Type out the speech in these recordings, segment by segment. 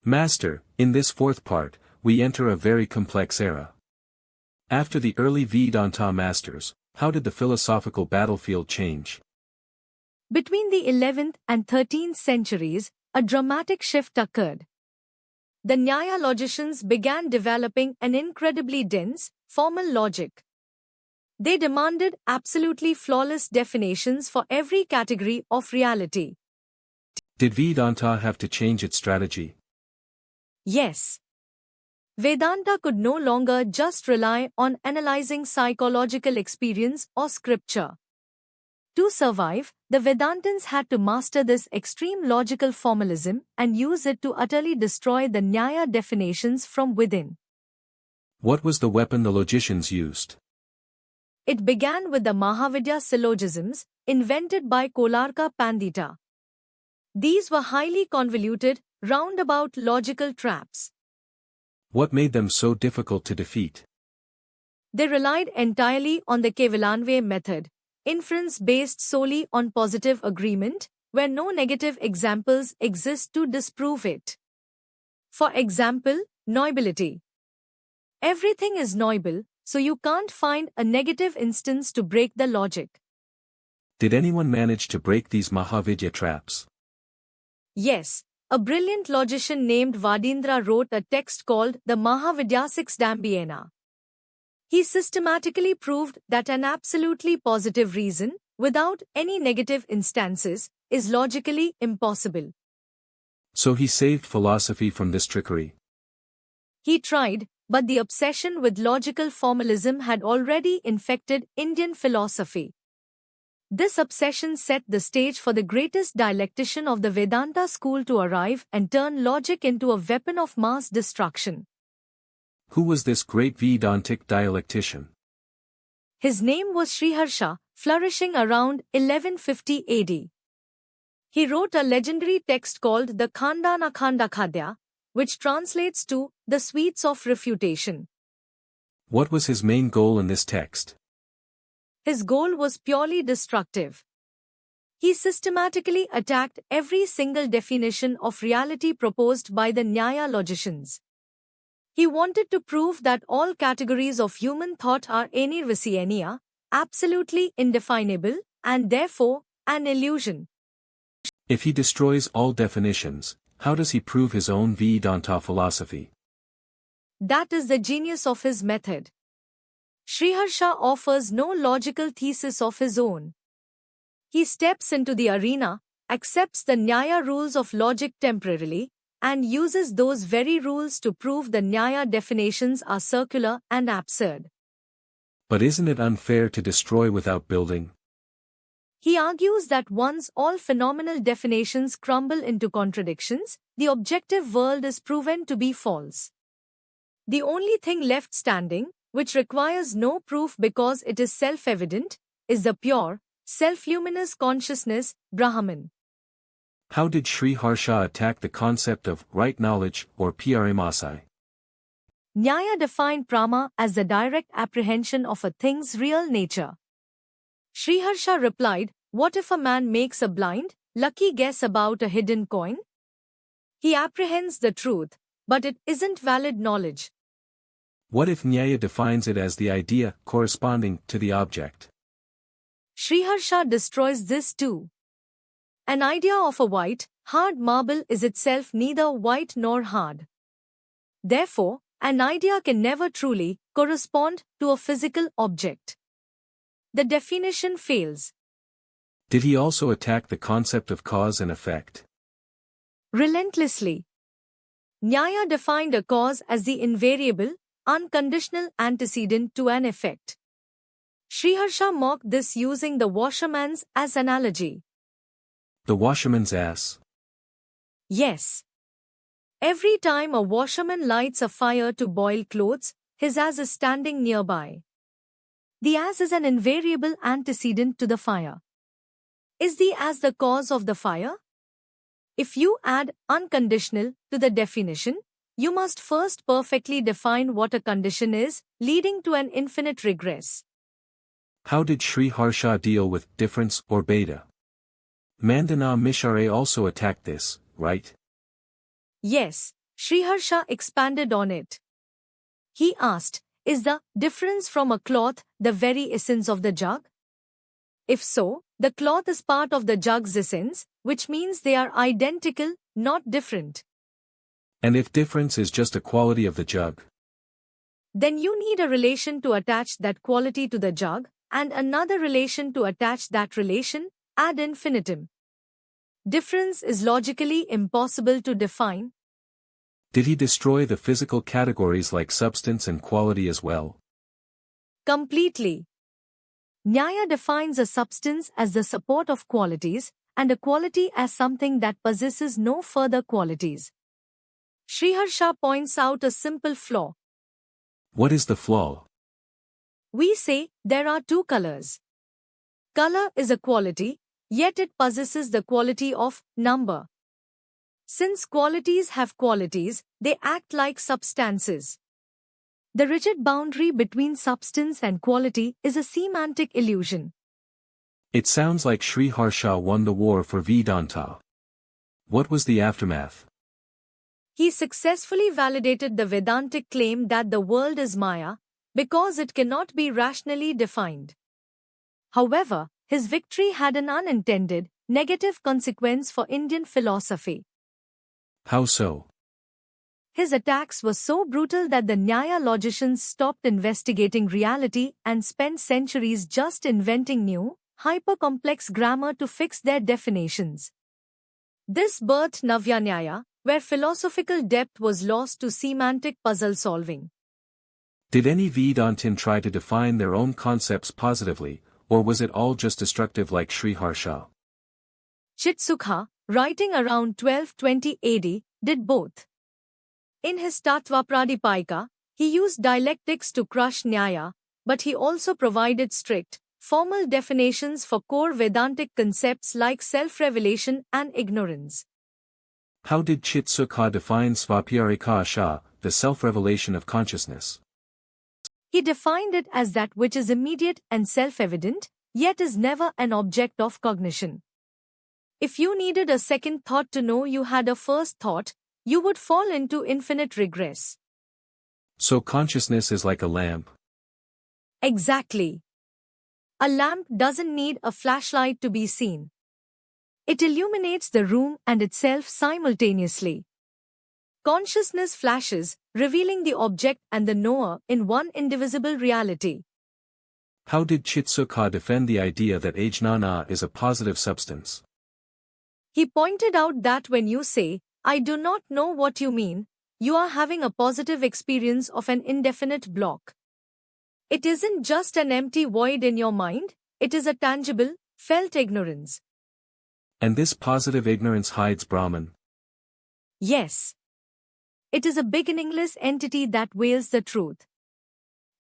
Master, in this fourth part, we enter a very complex era. After the early Vedanta masters, how did the philosophical battlefield change? Between the 11th and 13th centuries, a dramatic shift occurred. The Nyaya logicians began developing an incredibly dense, formal logic. They demanded absolutely flawless definitions for every category of reality. Did Vedanta have to change its strategy? Yes. Vedanta could no longer just rely on analyzing psychological experience or scripture. To survive, the Vedantins had to master this extreme logical formalism and use it to utterly destroy the Nyaya definitions from within. What was the weapon the logicians used? It began with the Mahavidya syllogisms, invented by Kolarka Pandita. These were highly convoluted, roundabout logical traps. What made them so difficult to defeat? They relied entirely on the Kevalanvay method, inference based solely on positive agreement, where no negative examples exist to disprove it. For example, knowability. Everything is knowable, so you can't find a negative instance to break the logic. Did anyone manage to break these Mahavidya traps? Yes, a brilliant logician named Vadindra wrote a text called the Mahavidyasiksdambiyena. He systematically proved that an absolutely positive reason, without any negative instances, is logically impossible. So he saved philosophy from this trickery. He tried, but the obsession with logical formalism had already infected Indian philosophy. This obsession set the stage for the greatest dialectician of the Vedanta school to arrive and turn logic into a weapon of mass destruction. Who was this great Vedantic dialectician? His name was Sriharsha, flourishing around 1150 AD. He wrote a legendary text called the Khandana Khandakadya, which translates to the Sweets of Refutation. What was his main goal in this text? His goal was purely destructive. He systematically attacked every single definition of reality proposed by the Nyaya logicians. He wanted to prove that all categories of human thought are anirvisienia, absolutely indefinable, and therefore, an illusion. If he destroys all definitions, how does he prove his own Vedanta philosophy? That is the genius of his method. Sriharsha offers no logical thesis of his own. He steps into the arena, accepts the Nyaya rules of logic temporarily, and uses those very rules to prove the Nyaya definitions are circular and absurd. But isn't it unfair to destroy without building? He argues that once all phenomenal definitions crumble into contradictions, the objective world is proven to be false. The only thing left standing, which requires no proof because it is self-evident, is the pure, self-luminous consciousness, Brahman. How did Sriharsha attack the concept of right knowledge or Pramasai? Nyaya defined Prama as the direct apprehension of a thing's real nature. Sriharsha replied, "What if a man makes a blind, lucky guess about a hidden coin? He apprehends the truth, but it isn't valid knowledge." What if Nyaya defines it as the idea corresponding to the object? Sriharsha destroys this too. An idea of a white, hard marble is itself neither white nor hard. Therefore, an idea can never truly correspond to a physical object. The definition fails. Did he also attack the concept of cause and effect? Relentlessly. Nyaya defined a cause as the invariable, unconditional antecedent to an effect. Sriharsha mocked this using the washerman's ass analogy. The washerman's ass? Yes. Every time a washerman lights a fire to boil clothes, his ass is standing nearby. The ass is an invariable antecedent to the fire. Is the ass the cause of the fire? If you add unconditional to the definition, you must first perfectly define what a condition is, leading to an infinite regress. How did Sriharsha deal with difference or beta? Mandana Mishare also attacked this, right? Yes, Sriharsha expanded on it. He asked, is the difference from a cloth the very essence of the jug? If so, the cloth is part of the jug's essence, which means they are identical, not different. And if difference is just a quality of the jug, then you need a relation to attach that quality to the jug, and another relation to attach that relation, ad infinitum. Difference is logically impossible to define. did he destroy the physical categories like substance and quality as well? Completely. Nyaya defines a substance as the support of qualities, and a quality as something that possesses no further qualities. Sriharsha points out a simple flaw. What is the flaw? We say there are two colors. Color is a quality, yet it possesses the quality of number. Since qualities have qualities, they act like substances. The rigid boundary between substance and quality is a semantic illusion. It sounds like Sriharsha won the war for Vedanta. What was the aftermath? He successfully validated the Vedantic claim that the world is Maya, because it cannot be rationally defined. However, his victory had an unintended, negative consequence for Indian philosophy. How so? His attacks were so brutal that the Nyaya logicians stopped investigating reality and spent centuries just inventing new, hyper-complex grammar to fix their definitions. This birthed Navya Nyaya, where philosophical depth was lost to semantic puzzle-solving. Did any Vedantin try to define their own concepts positively, or was it all just destructive like Sriharsha? Chitsukha, writing around 1220 AD, did both. In his Tattva Pradipayika, he used dialectics to crush Nyaya, but he also provided strict, formal definitions for core Vedantic concepts like self-revelation and ignorance. How did Chitsukha define Svapyarikasha, the self-revelation of consciousness? He defined it as that which is immediate and self-evident, yet is never an object of cognition. If you needed a second thought to know you had a first thought, you would fall into infinite regress. So consciousness is like a lamp. Exactly. A lamp doesn't need a flashlight to be seen. It illuminates the room and itself simultaneously. Consciousness flashes, revealing the object and the knower in one indivisible reality. How did Chitsukha defend the idea that ajnana is a positive substance? He pointed out that when you say, I do not know what you mean, you are having a positive experience of an indefinite block. It isn't just an empty void in your mind, it is a tangible, felt ignorance. And this positive ignorance hides Brahman. Yes. It is a beginningless entity that veils the truth.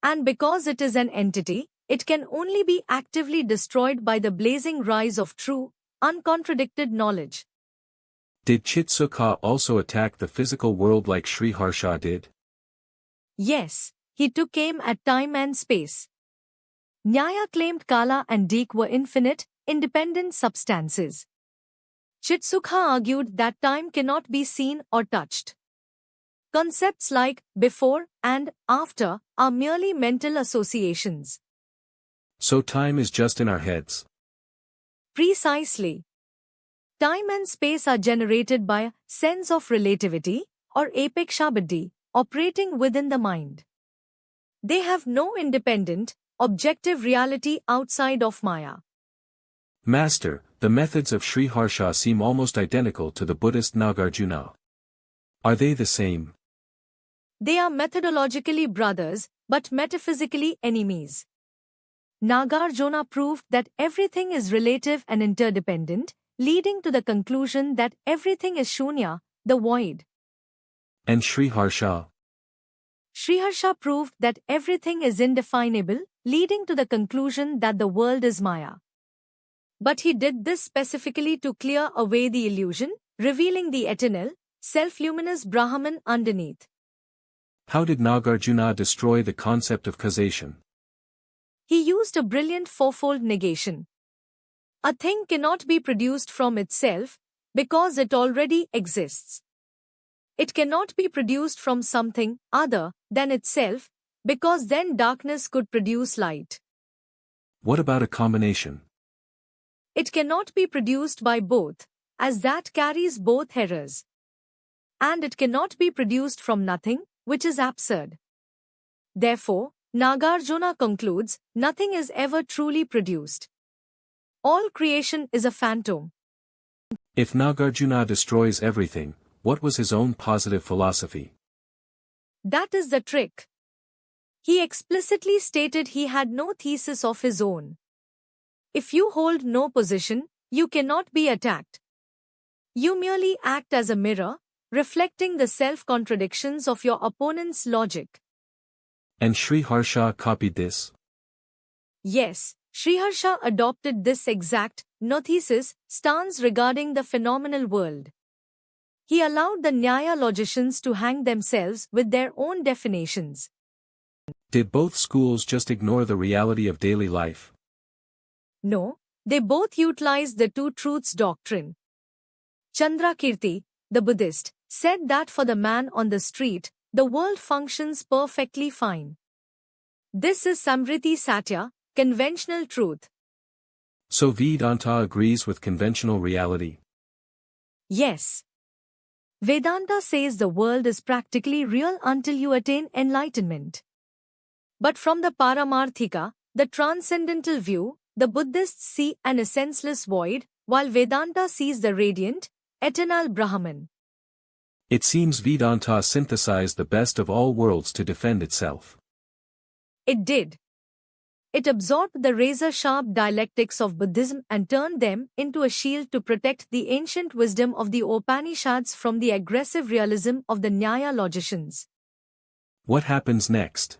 And because it is an entity, it can only be actively destroyed by the blazing rise of true, uncontradicted knowledge. Did Chitsukha also attack the physical world like Sriharsha did? Yes, he took aim at time and space. Nyaya claimed Kala and Dik were infinite, independent substances. Chitsukha argued that time cannot be seen or touched. Concepts like before and after are merely mental associations. So time is just in our heads. Precisely. Time and space are generated by a sense of relativity, or apekshabuddhi, operating within the mind. They have no independent, objective reality outside of Maya. Master, the methods of Sriharsha seem almost identical to the Buddhist Nagarjuna. Are they the same? They are methodologically brothers, but metaphysically enemies. Nagarjuna proved that everything is relative and interdependent, leading to the conclusion that everything is shunya, the void. And Sriharsha? Sriharsha proved that everything is indefinable, leading to the conclusion that the world is Maya. But he did this specifically to clear away the illusion, revealing the eternal, self-luminous Brahman underneath. How did Nagarjuna destroy the concept of causation? He used a brilliant fourfold negation. A thing cannot be produced from itself, because it already exists. It cannot be produced from something other than itself, because then darkness could produce light. What about a combination? It cannot be produced by both, as that carries both errors. And it cannot be produced from nothing, which is absurd. Therefore, Nagarjuna concludes, nothing is ever truly produced. All creation is a phantom. If Nagarjuna destroys everything, what was his own positive philosophy? That is the trick. He explicitly stated he had no thesis of his own. If you hold no position, you cannot be attacked. You merely act as a mirror, reflecting the self-contradictions of your opponent's logic. And Sriharsha copied this? Yes, Sriharsha adopted this exact, no thesis, stance regarding the phenomenal world. He allowed the Nyaya logicians to hang themselves with their own definitions. Did both schools just ignore the reality of daily life? No, they both utilized the two truths doctrine. Chandrakirti, the Buddhist, said that for the man on the street, the world functions perfectly fine. This is Samriti Satya, conventional truth. So Vedanta agrees with conventional reality? Yes. Vedanta says the world is practically real until you attain enlightenment. But from the Paramarthika, the transcendental view, the Buddhists see an essenceless void, while Vedanta sees the radiant, eternal Brahman. It seems Vedanta synthesized the best of all worlds to defend itself. It did. It absorbed the razor-sharp dialectics of Buddhism and turned them into a shield to protect the ancient wisdom of the Upanishads from the aggressive realism of the Nyaya logicians. What happens next?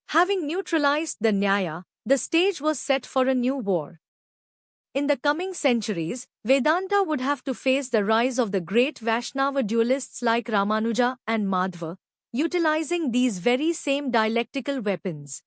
Having neutralized the Nyaya, the stage was set for a new war. In the coming centuries, Vedanta would have to face the rise of the great Vaishnava dualists like Ramanuja and Madhva, utilizing these very same dialectical weapons.